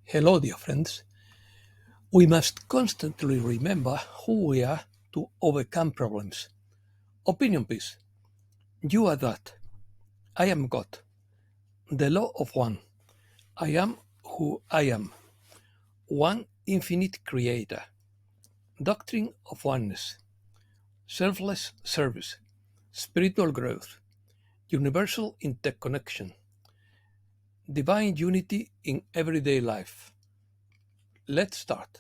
Hello, dear friends. We must constantly remember who we are to overcome problems. Opinion piece. You are that. I am God. The law of one. I am who I am. One infinite creator. Doctrine of Oneness. Selfless service. Spiritual growth. Universal interconnection. Divine unity in everyday life. Let's start.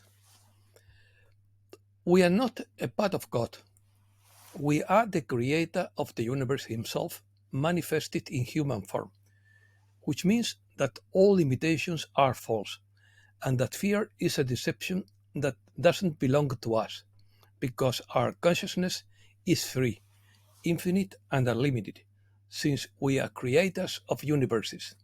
We are not a part of God. We are the creator of the universe himself, manifested in human form, which means that all limitations are false, and that fear is a deception that doesn't belong to us, because our consciousness is free, infinite, and unlimited, since we are creators of universes.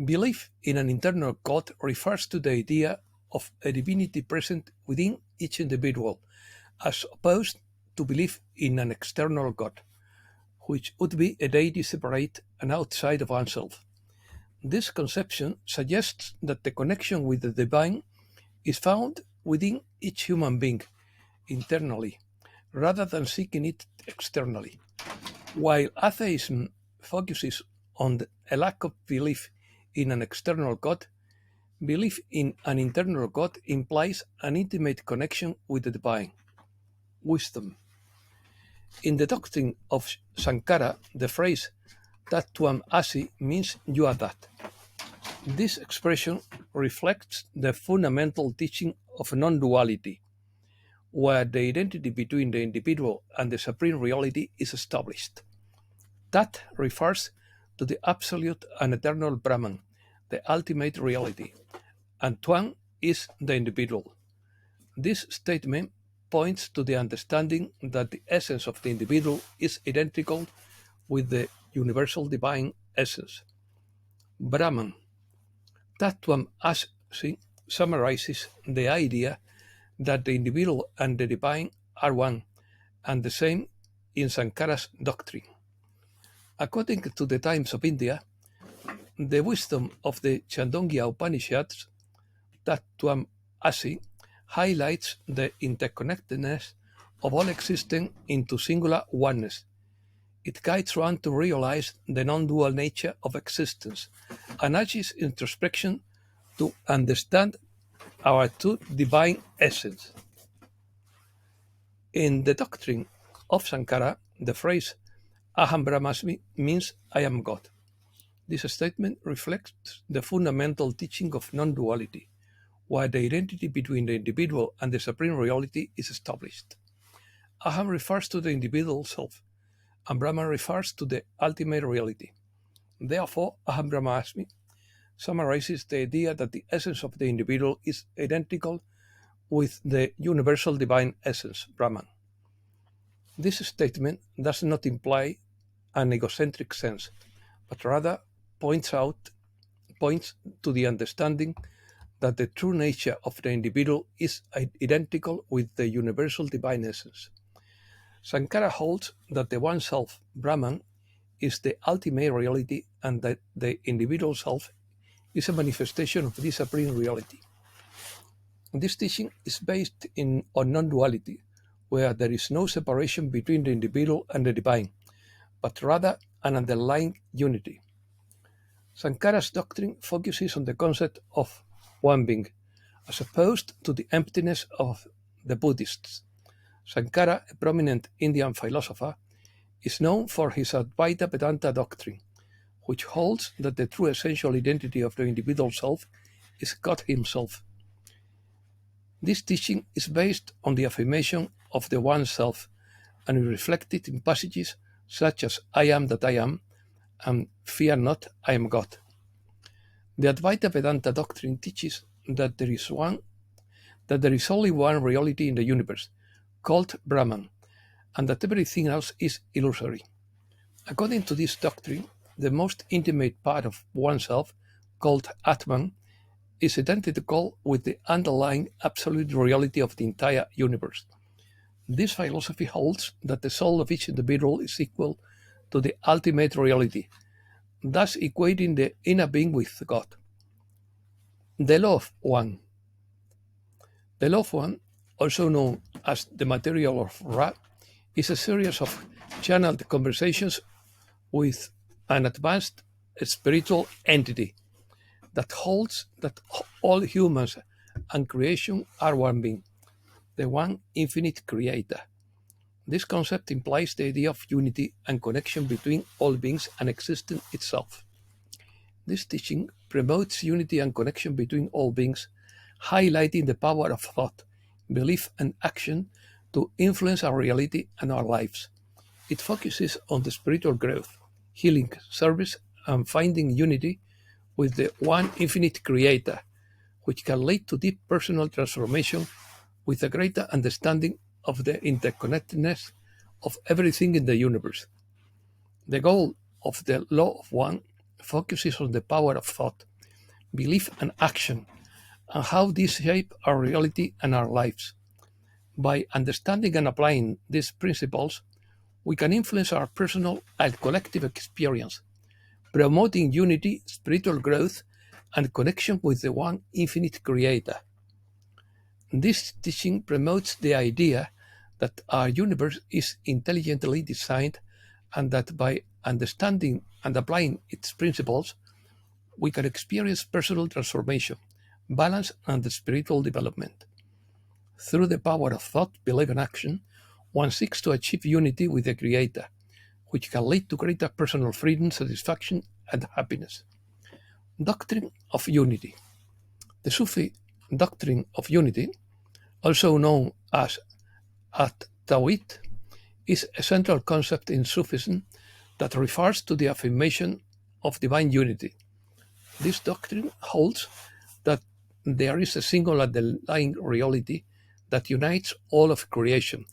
Belief in an internal God refers to the idea of a divinity present within each individual, as opposed to belief in an external God, which would be a deity separate and outside of oneself. This conception suggests that the connection with the divine is found within each human being, internally, rather than seeking it externally. While atheism focuses on a lack of belief in an external God, belief in an internal God implies an intimate connection with the divine. Wisdom. In the doctrine of Sankara, the phrase "tat tuam asi" means "you are that." This expression reflects the fundamental teaching of non-duality, where the identity between the individual and the supreme reality is established. Tat refers to the absolute and eternal Brahman, the ultimate reality, and Tuam is the individual. This statement points to the understanding that the essence of the individual is identical with the universal divine essence. Brahman, Tattvam Asi, summarizes the idea that the individual and the divine are one and the same in Sankara's doctrine. According to the Times of India, the wisdom of the Chandogya Upanishads, Tattvam Asi, highlights the interconnectedness of all existence into singular oneness. It guides one to realize the non-dual nature of existence and urges introspection to understand our true divine essence. In the doctrine of Sankara, the phrase Aham Brahmasmi means I am God. This statement reflects the fundamental teaching of non-duality, where the identity between the individual and the supreme reality is established. Aham refers to the individual self, and Brahman refers to the ultimate reality. Therefore, Aham Brahmasmi summarizes the idea that the essence of the individual is identical with the universal divine essence, Brahman. This statement does not imply an egocentric sense, but rather points to the understanding that the true nature of the individual is identical with the universal divine essence. Sankara holds that the one self, Brahman, is the ultimate reality and that the individual self is a manifestation of this supreme reality. This teaching is based on non-duality, where there is no separation between the individual and the divine, but rather an underlying unity. Sankara's doctrine focuses on the concept of one being, as opposed to the emptiness of the Buddhists. Sankara, a prominent Indian philosopher, is known for his Advaita Vedanta doctrine, which holds that the true essential identity of the individual self is God himself. This teaching is based on the affirmation of the one self and is reflected in passages such as I am that I am and fear not, I am God. The Advaita Vedanta doctrine teaches that there is only one reality in the universe, called Brahman, and that everything else is illusory. According to this doctrine, the most intimate part of oneself, called Atman, is identical with the underlying absolute reality of the entire universe. This philosophy holds that the soul of each individual is equal to the ultimate reality, thus equating the inner being with God. The law of one. The law of one, also known as the material of Ra, is a series of channeled conversations with an advanced spiritual entity that holds that all humans and creation are one being, the one infinite creator. This concept implies the idea of unity and connection between all beings and existence itself. This teaching promotes unity and connection between all beings, highlighting the power of thought, belief, and action to influence our reality and our lives. It focuses on the spiritual growth, healing, service, and finding unity with the one infinite creator, which can lead to deep personal transformation with a greater understanding of the interconnectedness of everything in the universe. The goal of the law of one focuses on the power of thought, belief, and action, and how these shape our reality and our lives. By understanding and applying these principles, we can influence our personal and collective experience, promoting unity, spiritual growth, and connection with the one infinite creator. This teaching promotes the idea that our universe is intelligently designed and that by understanding and applying its principles, we can experience personal transformation, balance, and spiritual development. Through the power of thought, belief, and action, one seeks to achieve unity with the Creator, which can lead to greater personal freedom, satisfaction, and happiness. Doctrine of Unity. The Sufi doctrine of unity, also known as at-Tawhid, is a central concept in Sufism that refers to the affirmation of divine unity. This doctrine holds that there is a single underlying reality that unites all of creation,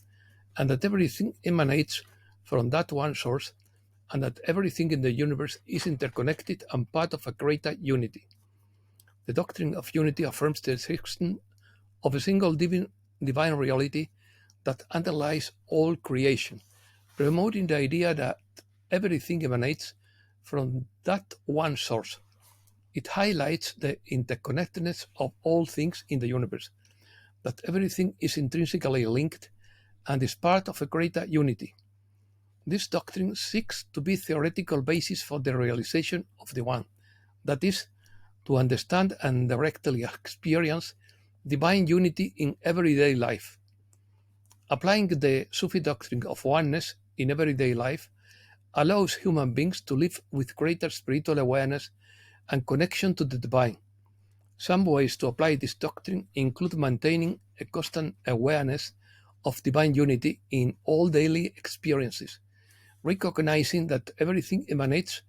and that everything emanates from that one source, and that everything in the universe is interconnected and part of a greater unity. The doctrine of unity affirms the existence of a single divine reality that underlies all creation, promoting the idea that everything emanates from that one source. It highlights the interconnectedness of all things in the universe, that everything is intrinsically linked and is part of a greater unity. This doctrine seeks to be theoretical basis for the realization of the one, that is, to understand and directly experience divine unity in everyday life. Applying the Sufi doctrine of oneness in everyday life allows human beings to live with greater spiritual awareness and connection to the divine. Some ways to apply this doctrine include maintaining a constant awareness of divine unity in all daily experiences, recognizing that everything emanates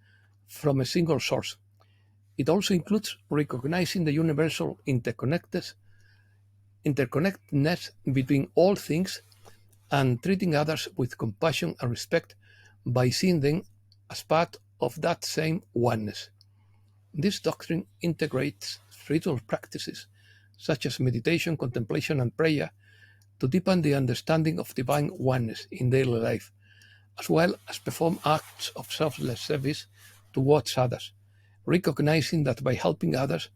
from a single source. It also includes recognizing the universal interconnectedness between all things and treating others with compassion and respect by seeing them as part of that same oneness. This doctrine integrates spiritual practices such as meditation, contemplation, and prayer to deepen the understanding of divine oneness in daily life, as well as perform acts of selfless service towards others, recognizing that by helping others,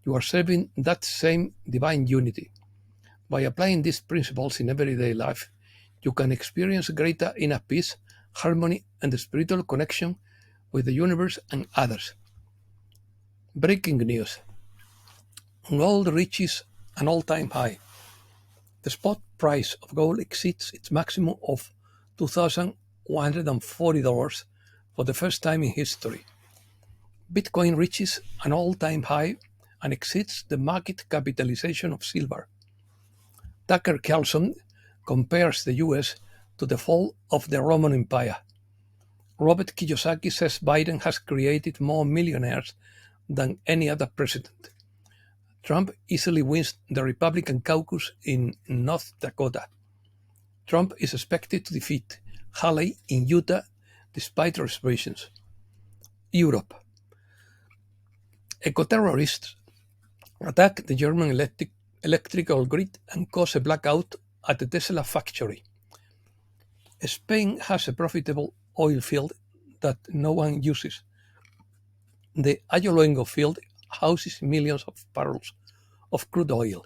you are serving that same divine unity. By applying these principles in everyday life, you can experience greater inner peace, harmony, and spiritual connection with the universe and others. Breaking news. Gold reaches an all-time high. The spot price of gold exceeds its maximum of $2,140 for the first time in history. Bitcoin reaches an all-time high and exceeds the market capitalization of silver. Tucker Carlson compares the US to the fall of the Roman Empire. Robert Kiyosaki says Biden has created more millionaires than any other president. Trump easily wins the Republican caucus in North Dakota. Trump is expected to defeat Haley in Utah despite reservations. Europe. Eco-terrorists attack the German electrical grid and cause a blackout at the Tesla factory. Spain has a profitable oil field that no one uses. The Ayoloengo field houses millions of barrels of crude oil.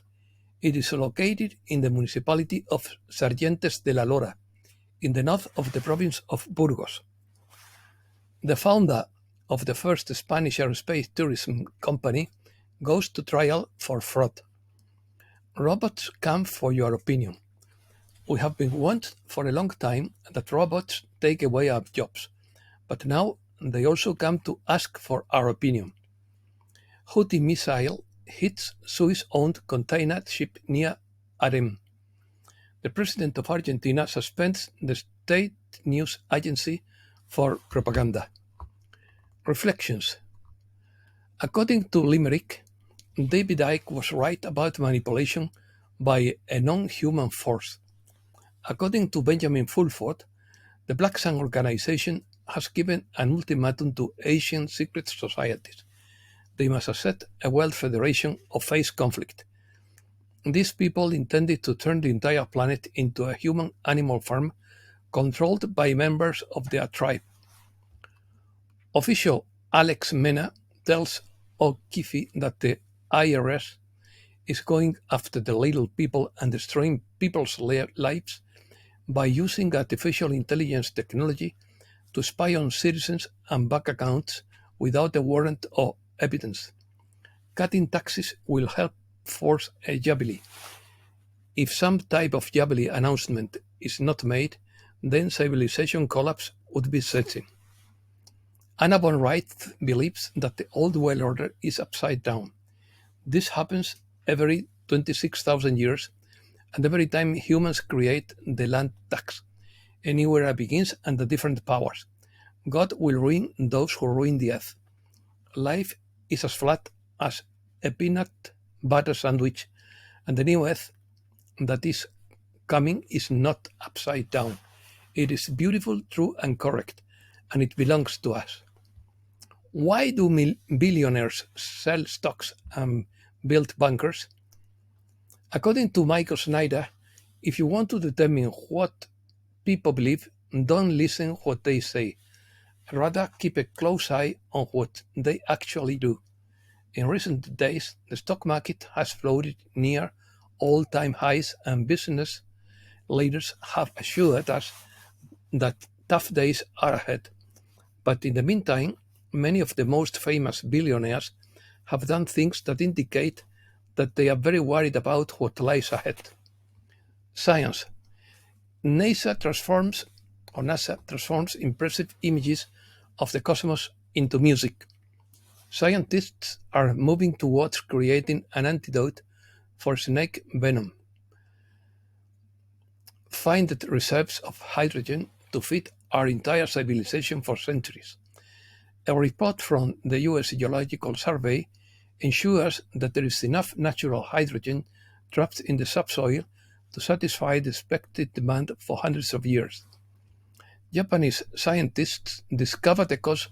It is located in the municipality of Sargentes de la Lora, in the north of the province of Burgos. The founder of the first Spanish aerospace tourism company goes to trial for fraud. Robots come for your opinion. We have been warned for a long time that robots take away our jobs, but now they also come to ask for our opinion. Houthi missile hits Swiss-owned container ship near Aden. The president of Argentina suspends the state news agency for propaganda. Reflections. According to Limerick, David Icke was right about manipulation by a non-human force. According to Benjamin Fulford, the Black Sun organization has given an ultimatum to Asian secret societies. They must accept a world federation or face conflict. These people intended to turn the entire planet into a human animal farm controlled by members of their tribe. Official Alex Mena tells O'Keefe that the IRS is going after the little people and destroying people's lives by using artificial intelligence technology to spy on citizens and bank accounts without a warrant or evidence. Cutting taxes will help force a jubilee. If some type of jubilee announcement is not made, then civilization collapse would be certain. Anna von Wright believes that the old world order is upside down. This happens every 26,000 years, and every time humans create the land tax. A new era begins under different powers. God will ruin those who ruin the earth. Life is as flat as a peanut butter sandwich, and the new earth that is coming is not upside down. It is beautiful, true, and correct, and it belongs to us. Why do billionaires sell stocks and build bunkers? According to Michael Snyder, if you want to determine what people believe, don't listen what they say. Rather, keep a close eye on what they actually do. In recent days, the stock market has floated near all-time highs, and business leaders have assured us that tough days are ahead. But in the meantime, many of the most famous billionaires have done things that indicate that they are very worried about what lies ahead. Science. NASA transforms impressive images of the cosmos into music. Scientists are moving towards creating an antidote for snake venom. Find reserves of hydrogen to feed our entire civilization for centuries. A report from the US Geological Survey ensures that there is enough natural hydrogen trapped in the subsoil to satisfy the expected demand for hundreds of years. Japanese scientists discovered the cause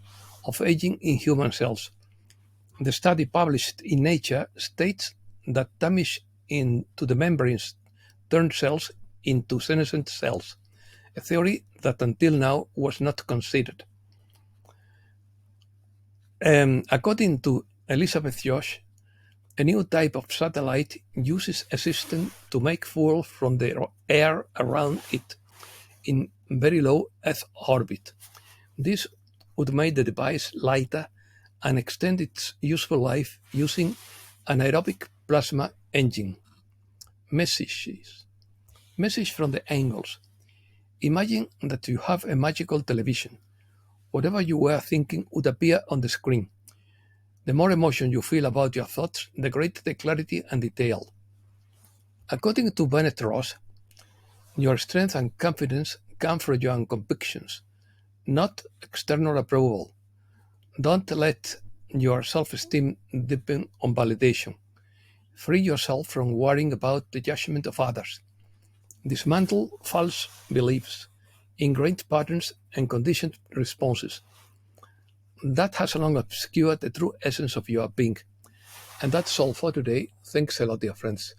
of aging in human cells. The study published in Nature states that damage to the membranes turned cells into senescent cells, a theory that until now was not considered. According to Elizabeth Josh, a new type of satellite uses a system to make fuel from the air around it in very low Earth orbit. This would make the device lighter and extend its useful life using an aerobic plasma engine. Message from the angels. Imagine that you have a magical television. Whatever you were thinking would appear on the screen. The more emotion you feel about your thoughts, the greater the clarity and detail. According to Bennett Ross, your strength and confidence come from your convictions, not external approval. Don't let your self-esteem depend on validation. Free yourself from worrying about the judgment of others. Dismantle false beliefs, ingrained patterns, and conditioned responses. That has long obscured the true essence of your being. And that's all for today. Thanks a lot, dear friends.